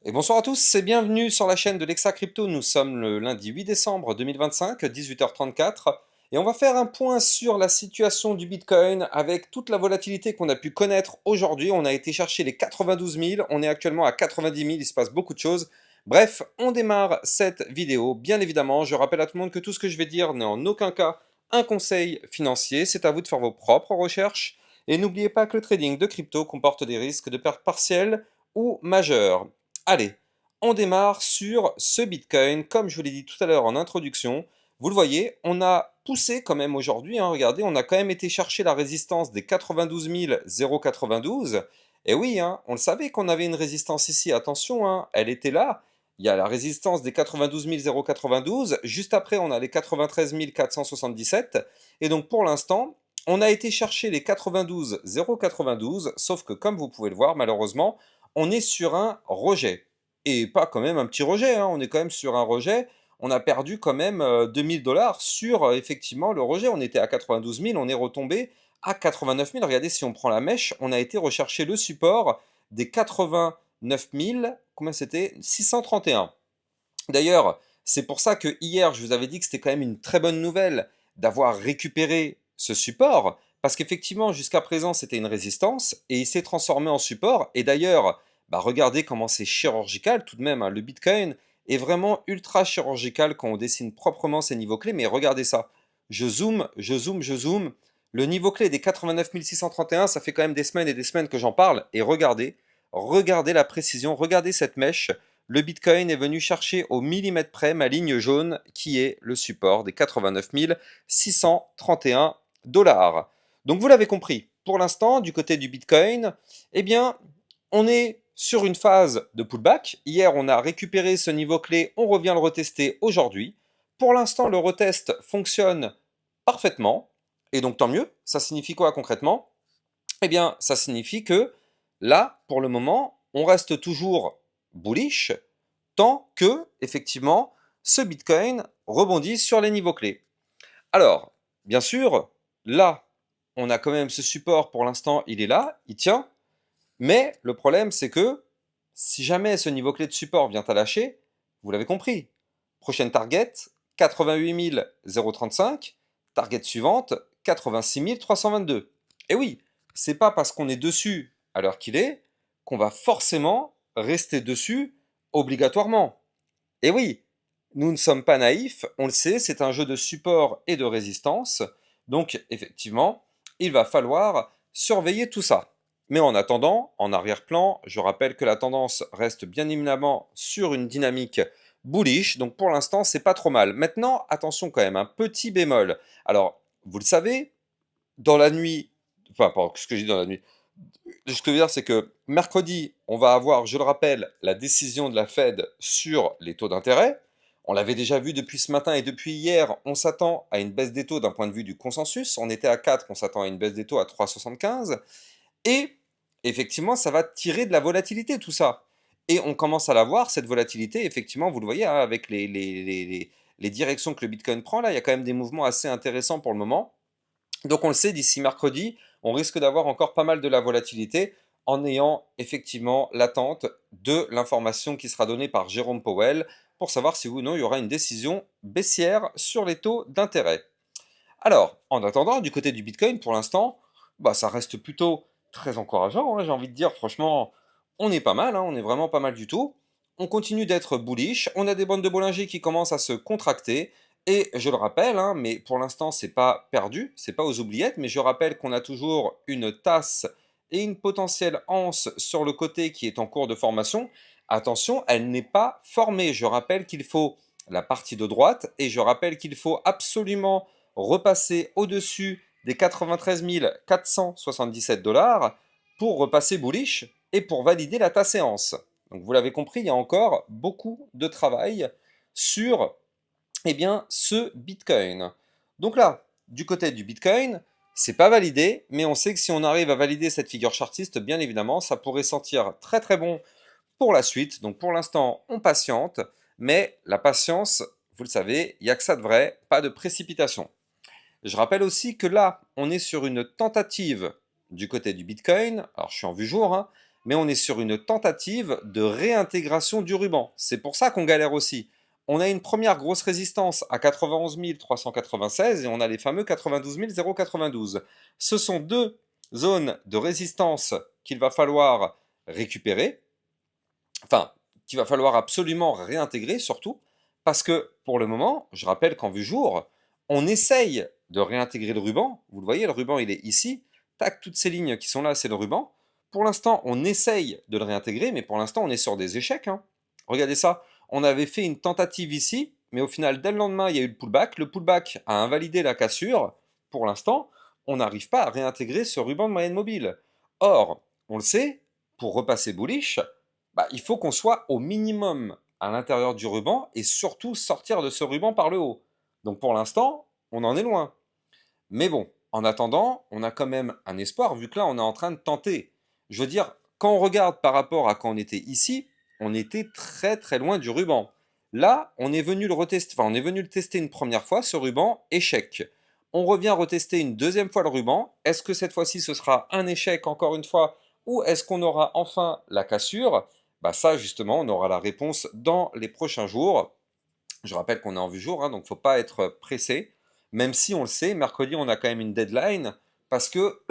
Et bonsoir à tous et bienvenue sur la chaîne de l'Exa Crypto. Nous sommes le lundi 8 décembre 2025, 18h34, et on va faire un point sur la situation du Bitcoin avec toute la volatilité qu'on a pu connaître aujourd'hui. On a été chercher les 92 000, on est actuellement à 90 000, il se passe beaucoup de choses. Bref, on démarre cette vidéo. Bien évidemment, je rappelle à tout le monde que tout ce que je vais dire n'est en aucun cas un conseil financier. C'est à vous de faire vos propres recherches. Et n'oubliez pas que le trading de crypto comporte des risques de perte partielle ou majeure. Allez, on démarre sur ce Bitcoin. Comme je vous l'ai dit tout à l'heure en introduction, vous le voyez, on a poussé quand même aujourd'hui, hein, regardez, on a quand même été chercher la résistance des 92 092. Et oui, hein, on le savait qu'on avait une résistance ici, attention, hein, elle était là. Il y a la résistance des 92 092, juste après on a les 93 477, et donc pour l'instant, on a été chercher les 92 092, sauf que comme vous pouvez le voir, malheureusement, on est sur un rejet. Et pas quand même un petit rejet, hein, on est quand même sur un rejet. On a perdu quand même 2 000 $ sur effectivement le rejet. On était à 92 000, on est retombé à 89 000. Regardez, si on prend la mèche, on a été rechercher le support des 89 000, combien c'était? 631. D'ailleurs, c'est pour ça que hier, je vous avais dit que c'était quand même une très bonne nouvelle d'avoir récupéré ce support, parce qu'effectivement, jusqu'à présent, c'était une résistance, et il s'est transformé en support. Et d'ailleurs, bah, regardez comment c'est chirurgical tout de même, hein. Le Bitcoin est vraiment ultra chirurgical quand on dessine proprement ses niveaux clés, mais regardez ça. Je zoome, je zoome, je zoome. Le niveau clé des 89 631, ça fait quand même des semaines et des semaines que j'en parle, et regardez, regardez la précision, regardez cette mèche. Le Bitcoin est venu chercher au millimètre près ma ligne jaune qui est le support des 89 631 $. Donc vous l'avez compris, pour l'instant, du côté du Bitcoin, eh bien, on est sur une phase de pullback. Hier, on a récupéré ce niveau clé, on revient le retester aujourd'hui. Pour l'instant, le retest fonctionne parfaitement, et donc tant mieux. Ça signifie quoi concrètement? Eh bien, ça signifie que là, pour le moment, on reste toujours bullish tant que, effectivement, ce Bitcoin rebondit sur les niveaux clés. Alors, bien sûr, là, on a quand même ce support pour l'instant, il est là, il tient, mais le problème, c'est que si jamais ce niveau clé de support vient à lâcher, vous l'avez compris, prochaine target, 88 035, target suivante, 86 322. Et oui, c'est pas parce qu'on est dessus à l'heure qu'il est qu'on va forcément rester dessus obligatoirement. Et oui, nous ne sommes pas naïfs, on le sait, c'est un jeu de support et de résistance, donc effectivement, il va falloir surveiller tout ça. Mais en attendant, en arrière-plan, je rappelle que la tendance reste bien évidemment sur une dynamique bullish, donc pour l'instant, c'est pas trop mal. Maintenant, attention quand même, un petit bémol. Alors, vous le savez, dans la nuit, enfin, pas ce que je dis dans la nuit, ce que je veux dire, c'est que mercredi, on va avoir, je le rappelle, la décision de la Fed sur les taux d'intérêt. On l'avait déjà vu depuis ce matin et depuis hier, on s'attend à une baisse des taux d'un point de vue du consensus. On était à 4, on s'attend à une baisse des taux à 3,75. Et effectivement, ça va tirer de la volatilité, tout ça. Et on commence à la voir, cette volatilité, effectivement, vous le voyez, hein, avec les directions que le Bitcoin prend, là, il y a quand même des mouvements assez intéressants pour le moment. Donc on le sait, d'ici mercredi, on risque d'avoir encore pas mal de la volatilité en ayant effectivement l'attente de l'information qui sera donnée par Jérôme Powell pour savoir si oui ou non il y aura une décision baissière sur les taux d'intérêt. Alors, en attendant, du côté du Bitcoin, pour l'instant, bah, ça reste plutôt très encourageant, hein, j'ai envie de dire, franchement, on est pas mal, hein, on est vraiment pas mal du tout. On continue d'être bullish, on a des bandes de Bollinger qui commencent à se contracter, et je le rappelle, hein, mais pour l'instant c'est pas perdu, c'est pas aux oubliettes, mais je rappelle qu'on a toujours une tasse et une potentielle anse sur le côté qui est en cours de formation. Attention, elle n'est pas formée. Je rappelle qu'il faut la partie de droite, et je rappelle qu'il faut absolument repasser au-dessus des 93 477 $ pour repasser bullish et pour valider la ta séance. Donc vous l'avez compris, il y a encore beaucoup de travail sur ce Bitcoin. Donc là, du côté du Bitcoin, c'est pas validé, mais on sait que si on arrive à valider cette figure chartiste, bien évidemment, ça pourrait sentir très très bon pour la suite. Donc pour l'instant, on patiente, mais la patience, vous le savez, il n'y a que ça de vrai, pas de précipitation. Je rappelle aussi que là, on est sur une tentative du côté du Bitcoin, alors je suis en vue jour, hein, mais on est sur une tentative de réintégration du ruban. C'est pour ça qu'on galère aussi. On a une première grosse résistance à 91 396 et on a les fameux 92 092. Ce sont deux zones de résistance qu'il va falloir récupérer, enfin, qu'il va falloir absolument réintégrer surtout, parce que pour le moment, je rappelle qu'en vue jour, on essaye de réintégrer le ruban. Vous le voyez, le ruban il est ici. Tac, toutes ces lignes qui sont là, c'est le ruban. Pour l'instant, on essaye de le réintégrer, mais pour l'instant, on est sur des échecs, hein. Regardez ça, on avait fait une tentative ici, mais au final, dès le lendemain, il y a eu le pullback. Le pullback a invalidé la cassure. Pour l'instant, on n'arrive pas à réintégrer ce ruban de moyenne mobile. Or, on le sait, pour repasser bullish, bah, il faut qu'on soit au minimum à l'intérieur du ruban et surtout sortir de ce ruban par le haut. Donc pour l'instant, on en est loin. Mais bon, en attendant, on a quand même un espoir vu que là, on est en train de tenter. Je veux dire, quand on regarde par rapport à quand on était ici, on était très très loin du ruban. Là, on est venu le retester, enfin, on est venu le tester une première fois, ce ruban, échec. On revient retester une deuxième fois le ruban. Est-ce que cette fois-ci ce sera un échec encore une fois ou est-ce qu'on aura enfin la cassure? Bah ça justement, on aura la réponse dans les prochains jours. Je rappelle qu'on est en vue jour, hein, donc il ne faut pas être pressé. Même si on le sait, mercredi on a quand même une deadline parce que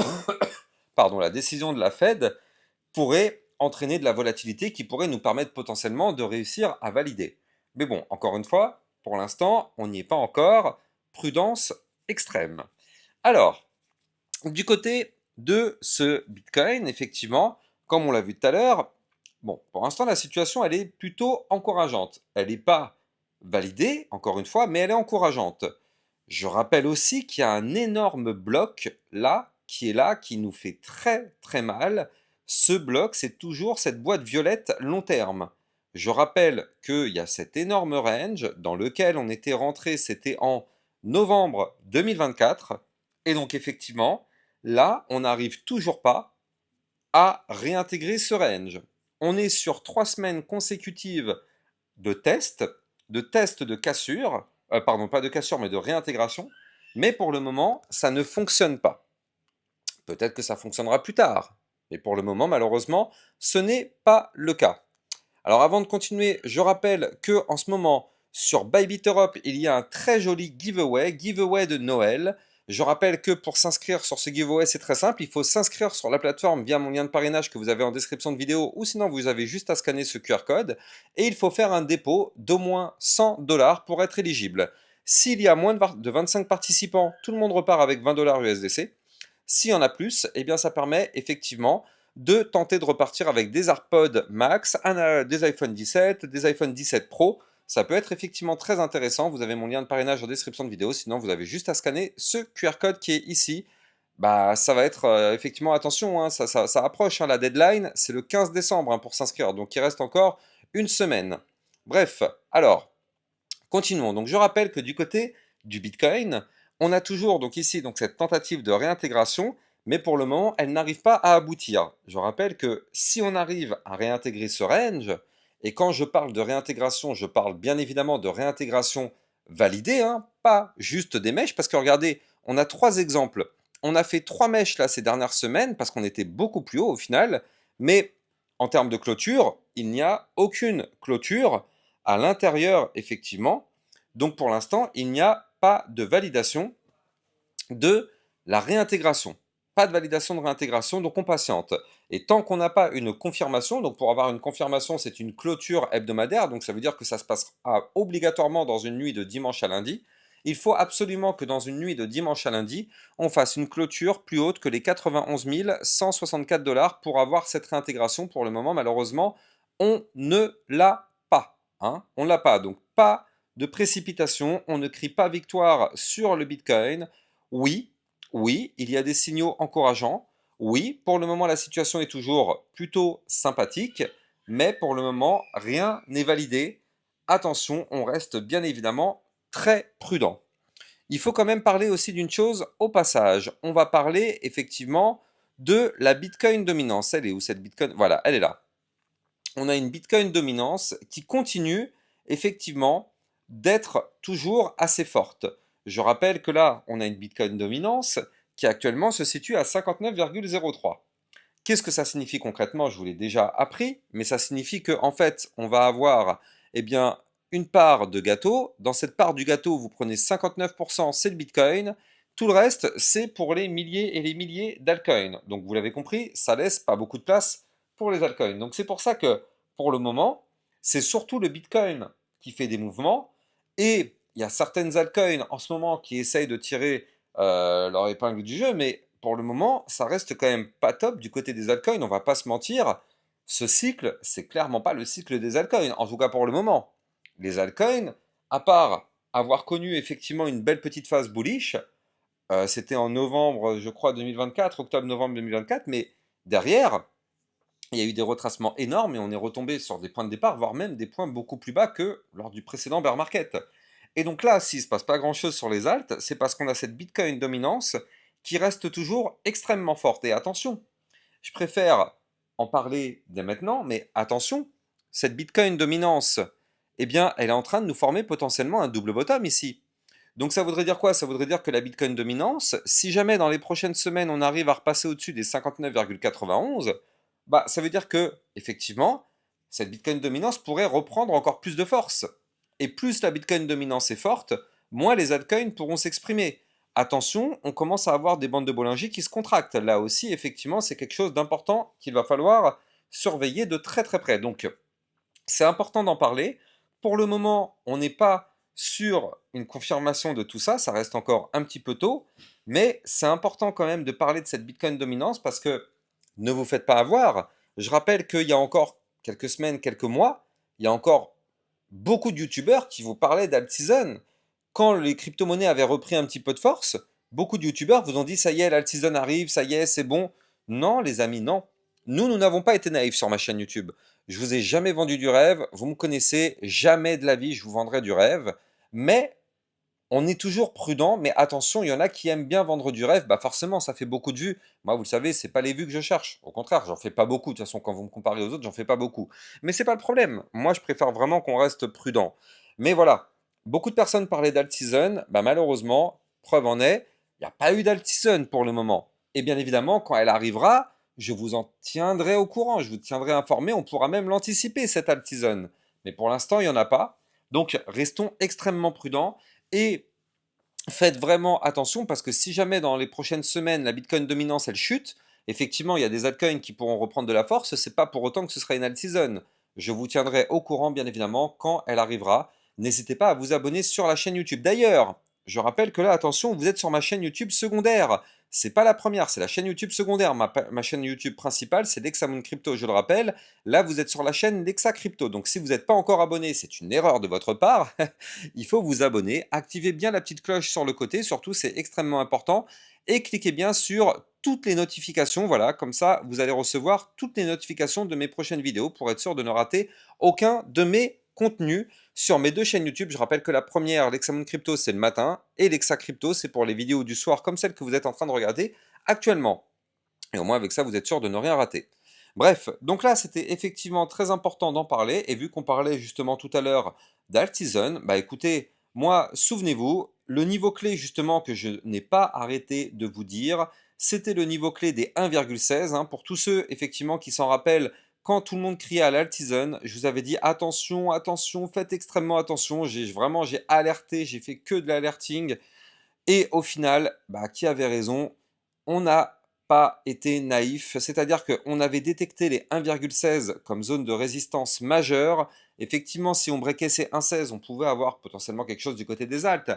pardon, la décision de la Fed pourrait entraîner de la volatilité qui pourrait nous permettre potentiellement de réussir à valider. Mais bon, encore une fois, pour l'instant, on n'y est pas encore. Prudence extrême. Alors, du côté de ce Bitcoin, effectivement, comme on l'a vu tout à l'heure, bon, pour l'instant, la situation, elle est plutôt encourageante. Elle n'est pas validée, encore une fois, mais elle est encourageante. Je rappelle aussi qu'il y a un énorme bloc là, qui nous fait très très mal. Ce bloc, c'est toujours cette boîte violette long terme. Je rappelle qu'il y a cet énorme range dans lequel on était rentré, c'était en novembre 2024. Et donc effectivement, là, on n'arrive toujours pas à réintégrer ce range. On est sur 3 semaines consécutives de tests, de cassure, pardon, pas de cassure, mais de réintégration. Mais pour le moment, ça ne fonctionne pas. Peut-être que ça fonctionnera plus tard. Mais pour le moment, malheureusement, ce n'est pas le cas. Alors avant de continuer, je rappelle que en ce moment, sur Bybit Europe, il y a un très joli giveaway de Noël. Je rappelle que pour s'inscrire sur ce giveaway, c'est très simple. Il faut s'inscrire sur la plateforme via mon lien de parrainage que vous avez en description de vidéo ou sinon vous avez juste à scanner ce QR code. Et il faut faire un dépôt d'au moins 100 dollars pour être éligible. S'il y a moins de 25 participants, tout le monde repart avec 20 dollars USDC. S'il y en a plus, eh bien ça permet effectivement de tenter de repartir avec des AirPods Max, des iPhone 17, des iPhone 17 Pro. Ça peut être effectivement très intéressant. Vous avez mon lien de parrainage en description de vidéo. Sinon, vous avez juste à scanner ce QR code qui est ici. Bah, ça va être effectivement, attention, hein, ça approche, hein, la deadline, c'est le 15 décembre, hein, pour s'inscrire. Donc, il reste encore une semaine. Bref, alors, continuons. Donc, je rappelle que du côté du Bitcoin, on a toujours donc ici donc cette tentative de réintégration, mais pour le moment, elle n'arrive pas à aboutir. Je rappelle que si on arrive à réintégrer ce range, et quand je parle de réintégration, je parle bien évidemment de réintégration validée, hein, pas juste des mèches, parce que regardez, on a 3 exemples. On a fait 3 mèches là ces dernières semaines, parce qu'on était beaucoup plus haut au final, mais en termes de clôture, il n'y a aucune clôture à l'intérieur, effectivement. Donc pour l'instant, il n'y a pas de validation de la réintégration. Pas de validation de réintégration, donc on patiente. Et tant qu'on n'a pas une confirmation, donc pour avoir une confirmation, c'est une clôture hebdomadaire, donc ça veut dire que ça se passera obligatoirement dans une nuit de dimanche à lundi. Il faut absolument que dans une nuit de dimanche à lundi, on fasse une clôture plus haute que les 91 164 dollars pour avoir cette réintégration. Pour le moment, malheureusement, on ne l'a pas, hein. On ne l'a pas, donc pas de précipitation. On ne crie pas victoire sur le Bitcoin. Oui, oui, il y a des signaux encourageants. Oui, pour le moment, la situation est toujours plutôt sympathique, mais pour le moment, rien n'est validé. Attention, on reste bien évidemment très prudent. Il faut quand même parler aussi d'une chose au passage. On va parler effectivement de la Bitcoin dominance. Elle est où cette Bitcoin? Voilà, elle est là. On a une Bitcoin dominance qui continue effectivement d'être toujours assez forte. Je rappelle que là, on a une Bitcoin dominance qui actuellement se situe à 59,03. Qu'est-ce que ça signifie concrètement? Je vous l'ai déjà appris, mais ça signifie que en fait, on va avoir, eh bien, une part de gâteau. Dans cette part du gâteau, vous prenez 59%, c'est le Bitcoin. Tout le reste, c'est pour les milliers et les milliers d'altcoins. Donc vous l'avez compris, ça laisse pas beaucoup de place pour les altcoins. Donc c'est pour ça que, pour le moment, c'est surtout le Bitcoin qui fait des mouvements. Et il y a certaines altcoins en ce moment qui essayent de tirer leur épingle du jeu, mais pour le moment, ça reste quand même pas top du côté des altcoins, on va pas se mentir. Ce cycle, c'est clairement pas le cycle des altcoins, en tout cas pour le moment. Les altcoins, à part avoir connu effectivement une belle petite phase bullish, c'était en novembre, je crois, 2024, octobre-novembre 2024, mais derrière, il y a eu des retracements énormes et on est retombé sur des points de départ, voire même des points beaucoup plus bas que lors du précédent bear market. Et donc là, s'il ne se passe pas grand-chose sur les alts, c'est parce qu'on a cette Bitcoin dominance qui reste toujours extrêmement forte. Et attention, je préfère en parler dès maintenant, mais attention, cette Bitcoin dominance, eh bien, elle est en train de nous former potentiellement un double bottom ici. Donc ça voudrait dire quoi? Ça voudrait dire que la Bitcoin dominance, si jamais dans les prochaines semaines on arrive à repasser au-dessus des 59,91, bah ça veut dire que effectivement cette Bitcoin dominance pourrait reprendre encore plus de force. Et plus la Bitcoin dominance est forte, moins les altcoins pourront s'exprimer. Attention, on commence à avoir des bandes de Bollinger qui se contractent. Là aussi, effectivement, c'est quelque chose d'important qu'il va falloir surveiller de très très près. Donc c'est important d'en parler. Pour le moment, on n'est pas sur une confirmation de tout ça, ça reste encore un petit peu tôt, mais c'est important quand même de parler de cette Bitcoin dominance parce que ne vous faites pas avoir. Je rappelle qu'il y a encore quelques semaines, quelques mois, il y a encore beaucoup de youtubeurs qui vous parlaient d'alt-season. Quand les crypto-monnaies avaient repris un petit peu de force, beaucoup de youtubeurs vous ont dit ça y est, l'alt-season arrive, ça y est, c'est bon. Non, les amis, non. Nous n'avons pas été naïfs sur ma chaîne YouTube. Je vous ai jamais vendu du rêve, vous me connaissez, jamais de la vie je vous vendrai du rêve, mais on est toujours prudent, mais attention, il y en a qui aiment bien vendre du rêve, bah forcément ça fait beaucoup de vues. Moi, vous le savez, c'est pas les vues que je cherche. Au contraire, j'en fais pas beaucoup. De toute façon, quand vous me comparez aux autres, j'en fais pas beaucoup. Mais c'est pas le problème. Moi, je préfère vraiment qu'on reste prudent. Mais voilà, beaucoup de personnes parlaient d'alt-season, bah malheureusement, preuve en est, il n'y a pas eu d'alt-season pour le moment. Et bien évidemment, quand elle arrivera, je vous en tiendrai au courant, je vous tiendrai informé, on pourra même l'anticiper, cette alt-season. Mais pour l'instant, il n'y en a pas. Donc, restons extrêmement prudents et faites vraiment attention parce que si jamais dans les prochaines semaines, la Bitcoin dominance, elle chute, effectivement, il y a des altcoins qui pourront reprendre de la force, c'est pas pour autant que ce sera une alt-season. Je vous tiendrai au courant, bien évidemment, quand elle arrivera. N'hésitez pas à vous abonner sur la chaîne YouTube. D'ailleurs, je rappelle que là, attention, vous êtes sur ma chaîne YouTube secondaire. C'est pas la première, c'est la chaîne YouTube secondaire. Ma chaîne YouTube principale, c'est Lexamoon Crypto, je le rappelle. Là, vous êtes sur la chaîne Lexa Crypto. Donc, si vous n'êtes pas encore abonné, c'est une erreur de votre part. Il faut vous abonner. Activez bien la petite cloche sur le côté, surtout, c'est extrêmement important. Et cliquez bien sur toutes les notifications. Voilà, comme ça, vous allez recevoir toutes les notifications de mes prochaines vidéos pour être sûr de ne rater aucun de mes contenus sur mes deux chaînes YouTube. Je rappelle que la première, Lexamoon Crypto, c'est le matin, et Lexa Crypto, c'est pour les vidéos du soir comme celle que vous êtes en train de regarder actuellement. Et au moins avec ça, vous êtes sûr de ne rien rater. Bref, donc là, c'était effectivement très important d'en parler, et vu qu'on parlait justement tout à l'heure d'alt-season, bah écoutez, moi, souvenez-vous, le niveau clé justement que je n'ai pas arrêté de vous dire, c'était le niveau clé des 1,16, hein, pour tous ceux effectivement qui s'en rappellent, quand tout le monde criait à l'alt-season, je vous avais dit attention, attention, faites extrêmement attention, j'ai alerté, j'ai fait que de l'alerting, et au final, bah, qui avait raison? On n'a pas été naïf, c'est-à-dire qu'on avait détecté les 1,16 comme zone de résistance majeure. Effectivement, si on breakait ces 1,16, on pouvait avoir potentiellement quelque chose du côté des altes.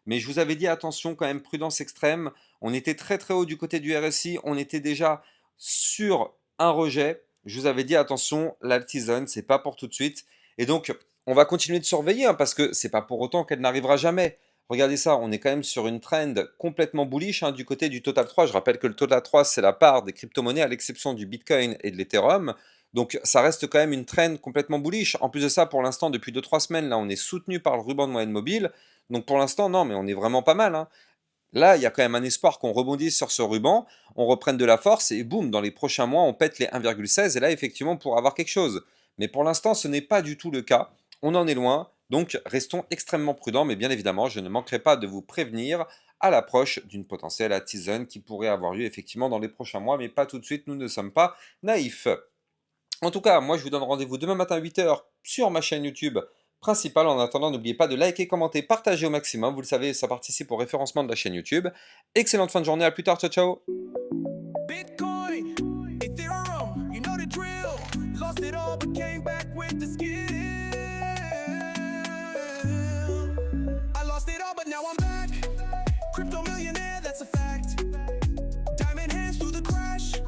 Mais je vous avais dit attention quand même, prudence extrême. On était très très haut du côté du RSI, on était déjà sur un rejet. Je vous avais dit attention, l'altizone, c'est pas pour tout de suite. Et donc, on va continuer de surveiller hein, parce que c'est pas pour autant qu'elle n'arrivera jamais. Regardez ça, on est quand même sur une trend complètement bullish hein, du côté du Total 3. Je rappelle que le Total 3, c'est la part des crypto-monnaies à l'exception du Bitcoin et de l'Ethereum. Donc ça reste quand même une trend complètement bullish. En plus de ça, pour l'instant, depuis 2-3 semaines, là, on est soutenu par le ruban de moyenne mobile. Donc pour l'instant, non, mais on est vraiment pas mal. Hein. Là, il y a quand même un espoir qu'on rebondisse sur ce ruban, on reprenne de la force et boum, dans les prochains mois, on pète les 1,16 et là, effectivement, on pourra avoir quelque chose. Mais pour l'instant, ce n'est pas du tout le cas. On en est loin. Donc, restons extrêmement prudents, mais bien évidemment, je ne manquerai pas de vous prévenir à l'approche d'une potentielle hot season qui pourrait avoir lieu effectivement dans les prochains mois, mais pas tout de suite, nous ne sommes pas naïfs. En tout cas, moi je vous donne rendez-vous demain matin à 8 h sur ma chaîne YouTube principale. En attendant, n'oubliez pas de liker, commenter, partager au maximum. Vous le savez, ça participe au référencement de la chaîne YouTube. Excellente fin de journée, à plus tard, ciao ciao. Bitcoin, Ethereum, you know the drill. Lost it all but came back with the skill. I lost it all but now I'm back. Crypto millionaire, that's a fact. Diamond hands through the crash.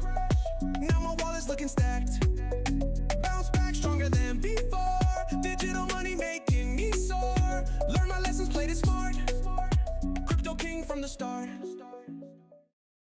Now my wallet's looking stacked.